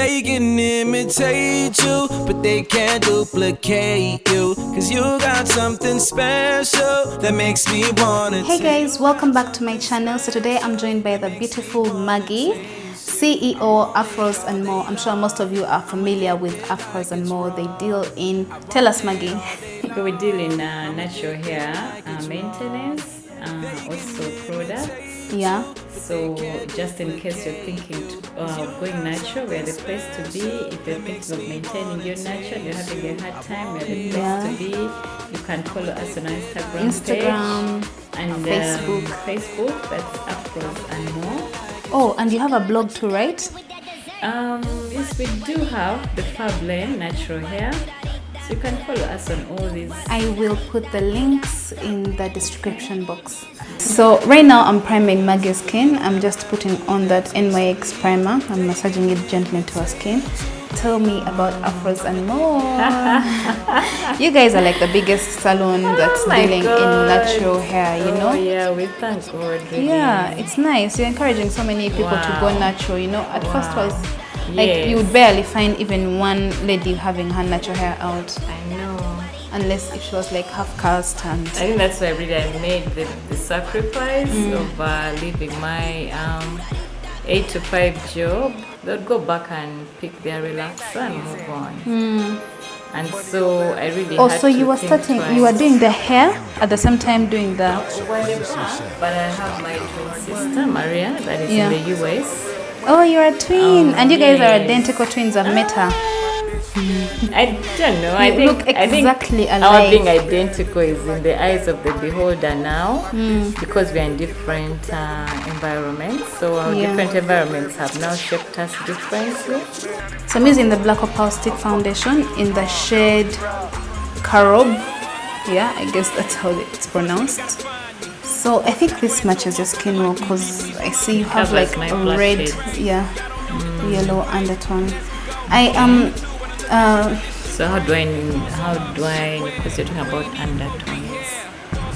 They can imitate you, but they can't duplicate you. Cause you got something special that makes me wanna. Hey guys, welcome back to my channel. So today I'm joined by the beautiful Maggie, CEO Afros and Mo. I'm sure most of you are familiar with Afros and Mo. They deal in, tell us Maggie. We deal in natural hair maintenance, also products. Yeah. So just in case you're thinking of going natural, we're the place to be. If you're thinking of maintaining your natural, you're having a hard time, we're the place to be. You can follow us on our Instagram page and Facebook. That's Afros and Mo. Oh, and you have a blog too, right? Yes, we do have the Fab Lane Natural Hair. So you can follow us on all these. I will put the links in the description box. So right now I'm priming Maggie's skin. I'm just putting on that NYX primer. I'm massaging it gently to her skin. Tell me about Afros and Mo. You guys are like the biggest salon that's dealing in natural hair, you know? Oh yeah, we thank God. Really. Yeah, it's nice. You're encouraging so many people to go natural, you know? At first was like you would barely find even one lady having her natural hair out. I know. Unless if she was like half cast. And I think that's why really I made the sacrifice of leaving my 8 to 5 job. They'd go back and pick their relaxer and move on. And so I really had so to you were think starting, twice. you were doing the hair at the same time doing the... But I have my twin sister, Maria, that is in the US. Oh, you're a twin. And you guys are identical twins. I've met her. I don't know. I think exactly alike. Our being identical is in the eyes of the beholder now, because we are in different environments. So our different environments have now shaped us differently. So I'm using the Black Opal Stick Foundation in the shade Carob. Yeah, I guess that's how it's pronounced. So I think this matches your skin well because I see you have like a red, yellow undertone. So how do I, because you're talking about undertones.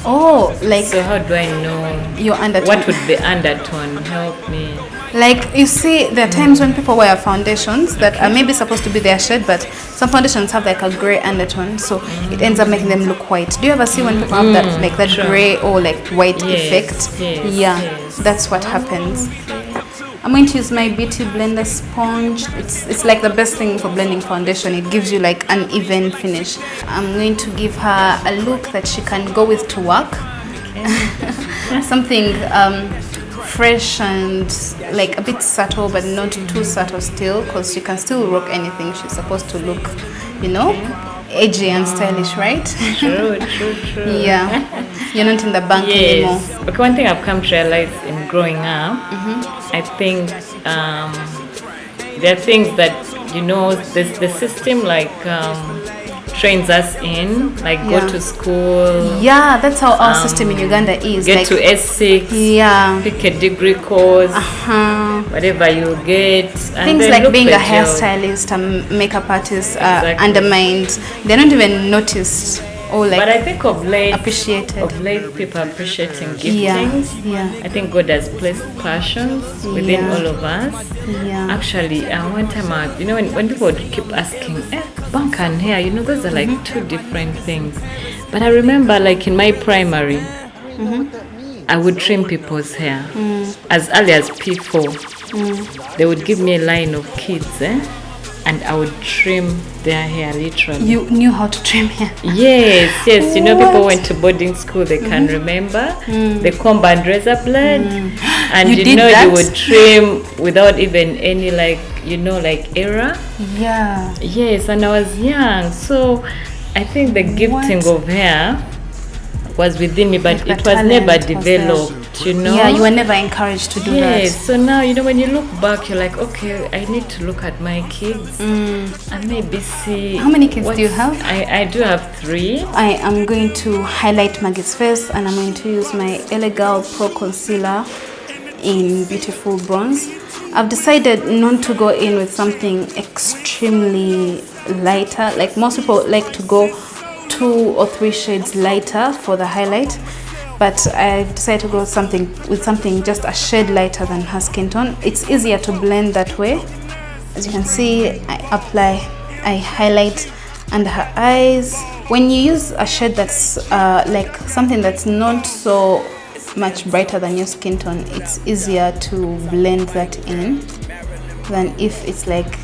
Oh, like. So how do I know your undertone? What would the undertone help me? Like you see, there are times when people wear foundations that are maybe supposed to be their shade, but some foundations have like a gray undertone, so it ends up making them look white. Do you ever see when people have that like that gray or like white effect? Yes, that's what happens. I'm going to use my beauty blender sponge. It's like the best thing for blending foundation. It gives you like an even finish. I'm going to give her a look that she can go with to work. Something fresh and like a bit subtle, but not too subtle still, because she can still rock anything. She's supposed to look, you know, edgy and stylish, right? True. Yeah, you're not in the bank anymore. Okay, one thing I've come to realize in growing up, I think there are things that, you know, the system like trains us in, like go to school. Yeah, that's how our system in Uganda is. Get like, to S6, pick a degree course, whatever you get. And things like being a hairstylist and makeup artist are undermined. They're not even noticed or like. But I think of late, people appreciating giftings. I think God has placed passions within all of us. Actually, one time, you know, when people would keep asking, bank and hair, you know, those are like two different things. But I remember, like in my primary, I would trim people's hair as early as P4. They would give me a line of kids, and I would trim their hair literally. You knew how to trim hair? Yes. You know, people went to boarding school, they can remember. The comb and razor blade. And you know, you would trim without even any like, you know, like error. Yeah. Yes, and I was young. So I think the gifting of hair was within me, but it was never developed, you know. Yeah, you were never encouraged to do that. Yes, so now, you know, when you look back, you're like, okay, I need to look at my kids and maybe see. How many kids do you have? I do have 3. I am going to highlight Maggie's face, and I'm going to use my Elegal Pro Concealer in Beautiful Bronze. I've decided not to go in with something extremely lighter. Like most people like to go 2 or 3 shades lighter for the highlight, but I decided to go with something just a shade lighter than her skin tone. It's easier to blend that way As you can see, I highlight under her eyes. When you use a shade that's like something that's not so much brighter than your skin tone, it's easier to blend that in than if it's like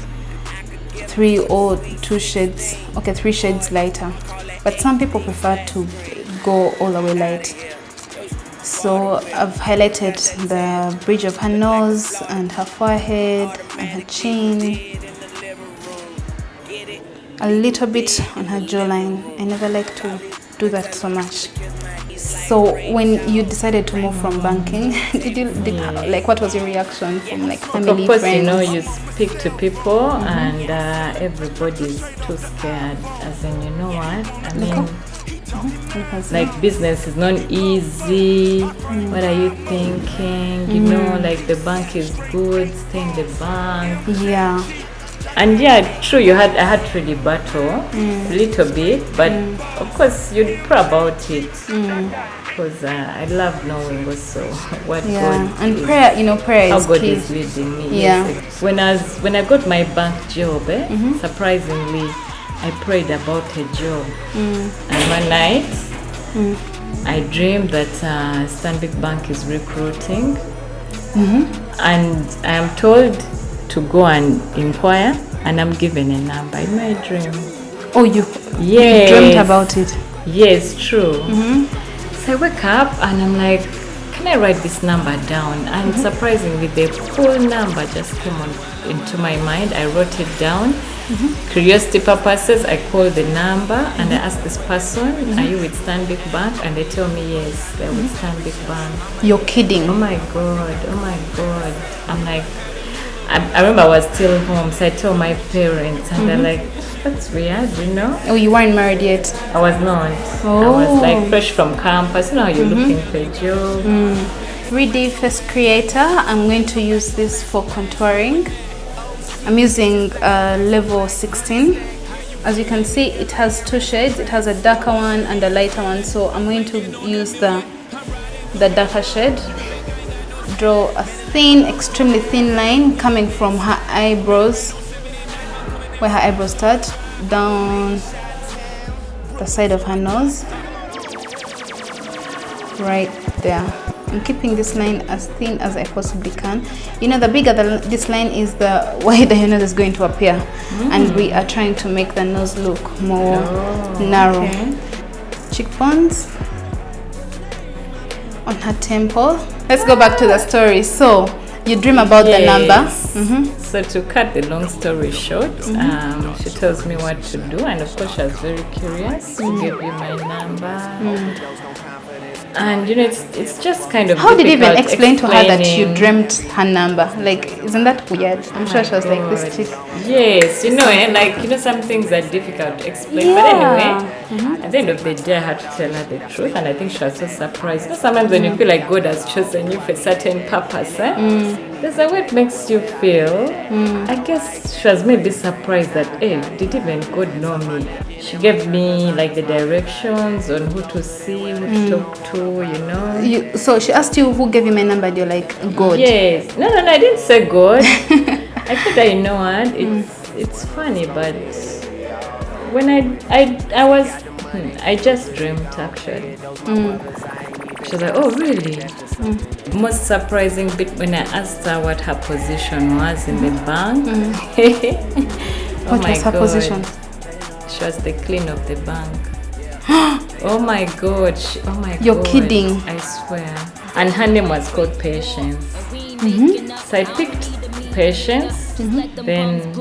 3 or 2 shades, okay, 3 shades lighter. But some people prefer to go all the way light. So I've highlighted the bridge of her nose and her forehead and her chin, a little bit on her jawline. I never like to do that so much. So when you decided to move from banking, like what was your reaction from like family, of course, friends? you know, you speak to people and everybody's too scared. As in, you know what? I mean, like business is not easy. What are you thinking? You know, like the bank is good. Stay in the bank. Yeah. And yeah, true. I had to really battle a little bit, but of course you'd pray about it because I love knowing also what God and is, prayer. You know, prayer how is God key. is leading me. Yeah. Yes. When I got my bank job, surprisingly, I prayed about a job, and one night I dreamed that Stanbic Bank is recruiting, and I am told to go and inquire, and I'm given a number in my dream. Oh, you dreamt about it? Yes, true. So I wake up and I'm like, can I write this number down? And surprisingly, the full number just came into my mind. I wrote it down. Curiosity purposes, I called the number and I asked this person, are you with Stanbic Bank? And they tell me yes, they're with Stanbic Bank. You're kidding? Oh my God. I'm like, I remember I was still home, so I told my parents, and they're like, that's weird, you know? Oh, you weren't married yet? I was not. I was like fresh from campus. You know how you're looking for a job. 3D face creator. I'm going to use this for contouring. I'm using level 16. As you can see, it has 2 shades. It has a darker one and a lighter one. So I'm going to use the darker shade. Draw a thin, extremely thin line coming from her eyebrows, where her eyebrows start, down the side of her nose, right there. I'm keeping this line as thin as I possibly can. You know, the bigger this line is, the wider your nose is going to appear. And we are trying to make the nose look more narrow. Okay. Cheekbones on her temple. Let's go back to the story. So you dream about the number. So to cut the long story short, she tells me what to do, and of course she was very curious to give you my number. And you know, it's just kind of. How did you even explain to her that you dreamt her number? Like, isn't that weird? I'm sure she was like, this chick. Yes, you know, and like, you know, some things are difficult to explain. But anyway, at the end of the day, I had to tell her the truth, and I think she was so surprised. You know, sometimes when you feel like God has chosen you for a certain purpose, there's a way it makes you feel. I guess she was maybe surprised that, hey, did even God know me? She gave me like the directions on who to see, who to talk to, you know. So she asked you who gave you my number, and you're like, God. Yes. No, I didn't say God. I thought that, you know what, it's funny, but when I just dreamt actually. She was like, oh really? Most surprising bit when I asked her what her position was in the bank. What was her position? She was the clean of the bank. Oh my God. You're kidding. I swear. And her name was called Patience. So I picked Patience. Then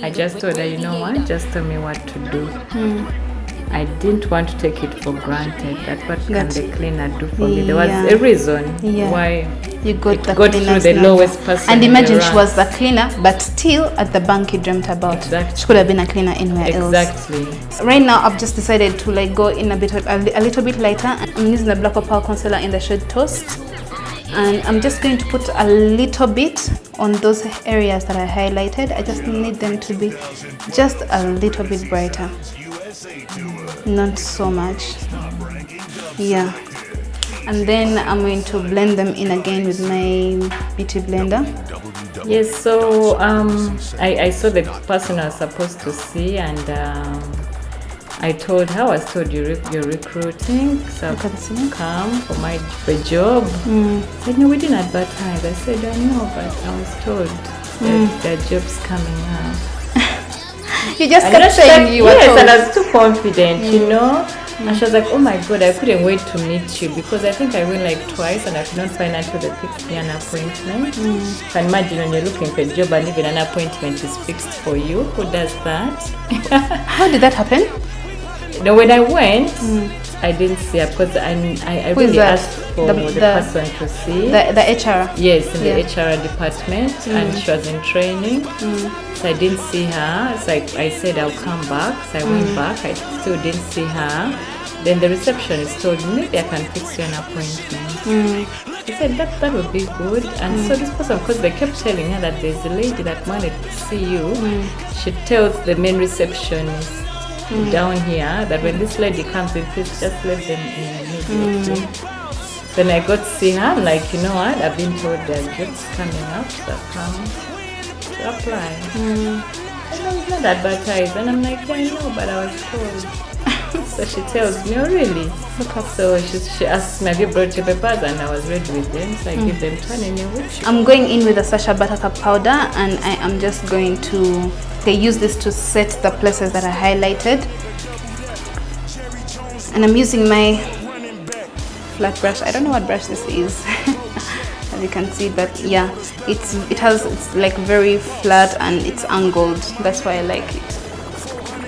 I just told her, you know what? Just tell me what to do. I didn't want to take it for granted that what can the cleaner do for me. There was a reason why you got through the lowest person. And imagine she was the cleaner, but still at the bank you dreamt about. Exactly. She could have been a cleaner anywhere else. Exactly. Right now I've just decided to like go in a little bit lighter. I'm using the Black Opal concealer in the shade Toast. And I'm just going to put a little bit on those areas that I highlighted. I just need them to be just a little bit brighter. Not so much. Yeah. And then I'm going to blend them in again with my beauty blender. Yes, so I saw the person I was supposed to see, and I told her, I was told you're recruiting, so come for a job. I said, no, we didn't advertise. I said, I know, but I was told that there are jobs coming up. You just kept saying you were told. Yes, and I was too confident, you know. And she was like, oh my God, I couldn't wait to meet you, because I think I went like twice and I could not find until they fixed me an appointment. You can imagine when you're looking for a job and even an appointment is fixed for you. Who does that? How did that happen? You know, when I went, I didn't see her because I really asked for the person to see. The HR? Yes, in the HR department, and she was in training. So I didn't see her. So I said I'll come back. So I went back. I still didn't see her. Then the receptionist told me, maybe I can fix you an appointment. I said that would be good. And so this person, because they kept telling her that there's a lady that wanted to see you, she tells the main receptionist down here that when this lady comes in, please just let them in immediately. Then I got to see her. I'm like, you know what? I've been told there are jobs coming up, so come to apply. And I was not advertised, and I'm like, yeah, I know, but I was told. So she tells me, oh really? So she asks me, have you brought your papers? And I was ready with them, so I give them 20 in a week. I'm going in with a Sasha Buttercup powder, and I am just going to use this to set the places that are highlighted. And I'm using my flat brush. I don't know what brush this is, as you can see, but yeah, it's like very flat and it's angled. That's why I like it.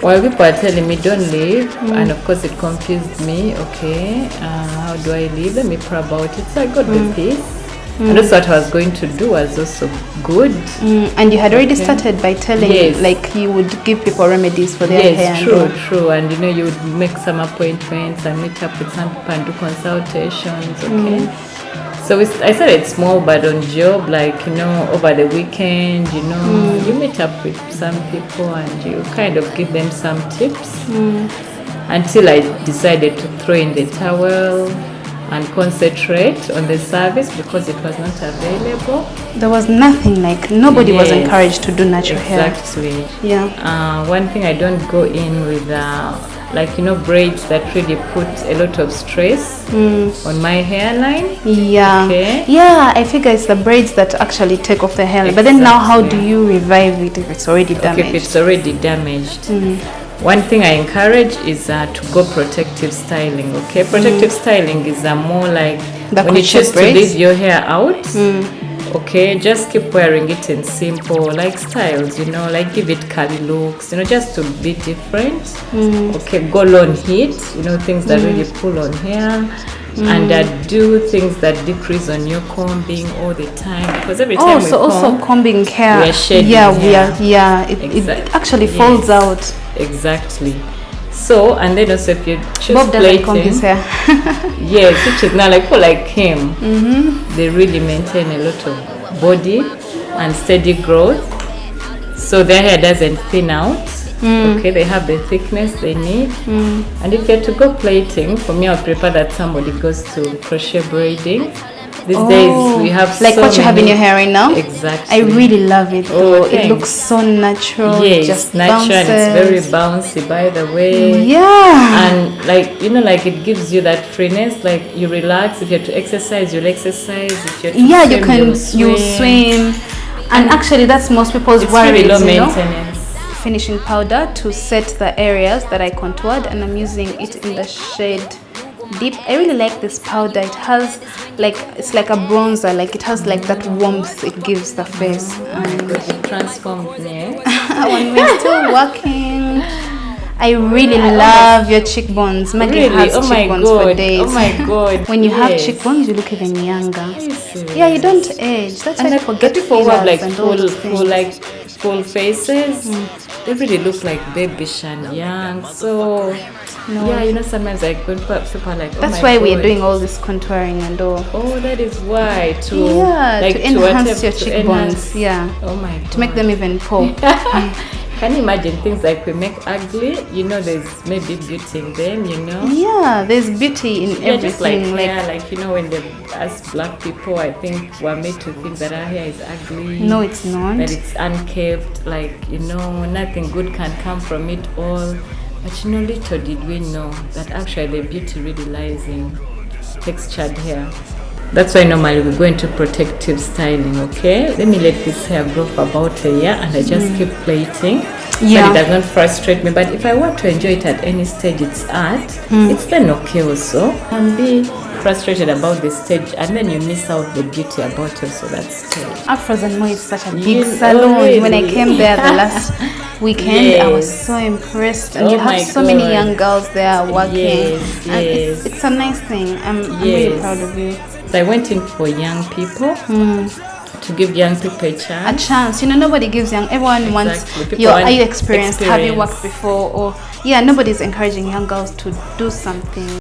Well, people are telling me don't leave, and of course it confused me. Okay, how do I leave? Let me pray about it. So I got the piece. And that's what I was going to do was also good. And you had already started by telling, like you would give people remedies for their hair. Yes, true. And you know, you would make some appointments and meet up with some people and do consultations. Okay. So I started small but on job, like, you know, over the weekend, you know, you meet up with some people and you kind of give them some tips until I decided to throw in the towel and concentrate on the service because it was not available. There was nothing, like nobody was encouraged to do natural hair. Exactly. Yeah. One thing, I don't go in with like, you know, braids that really put a lot of stress on my hairline. Yeah. Okay. Yeah, I figure it's the braids that actually take off the hairline. But then now, how do you revive it if it's already damaged? Okay, if it's already damaged. One thing I encourage is to go protective styling. Okay, protective styling is more like when you choose to leave your hair out. Okay, just keep wearing it in simple like styles, you know, like give it curly looks, you know, just to be different. Okay, go long heat, you know, things that really pull on hair. And do things that decrease on your combing all the time, because every time we comb, also combing hair, we are shedding hair. It actually falls out. Exactly. So, and then also if you choose Bob doesn't comb plating, his hair. yes, which is now like people like him, they really maintain a lot of body and steady growth, so their hair doesn't thin out. Okay, they have the thickness they need. And if you're to go plating, for me, I would prefer that somebody goes to crochet braiding. These days we have like what you have in your hair right now. Exactly. I really love it though. It looks so natural. Yes, it just natural, and it's very bouncy, by the way. Yeah. And like, you know, like it gives you that freeness, like you relax. If you're to exercise, you'll exercise. If you're to swim, you can swim. And actually that's most people's worries, really low you know? maintenance. Finishing powder to set the areas that I contoured, and I'm using it in the shade Deep. I really like this powder. It has like, it's like a bronzer, like it has like that warmth it gives the face. And it transformed me. When we're still working, I really love your cheekbones. Maggie has cheekbones for days. Oh my god. When you have cheekbones, you look even younger. Yeah, you don't age. That's why people get people who have like full faces. They really look like babyish and young. So yeah, you know, sometimes like when people are like, oh, that's why we're doing all this contouring and all. Oh, that is why to enhance your cheekbones. Yeah. Oh my god. To make them even pop. Can you imagine things like we make ugly? There's maybe beauty in them, Yeah, there's beauty in everything. Just like hair, when as black people, I think we're made to think that our hair is ugly. No, it's not. That it's unkempt, nothing good can come from it all. But little did we know that actually the beauty really lies in textured hair. That's why normally we go into protective styling, okay? Let me let this hair grow for about a year and I just keep plaiting. Yeah. But it doesn't frustrate me. But if I want to enjoy it at any stage it's at, it's then okay also. And be frustrated about the stage and then you miss out the beauty about also that stage. Afros and Mo is such a big salon. Really? When I came there the last weekend, I was so impressed. And you have so many young girls there working. Yes. And it's a nice thing. I'm really proud of you. I went in for young people to give young people a chance. A chance. Nobody gives young. Everyone wants are you experienced? Have you worked before? Or nobody's encouraging young girls to do something.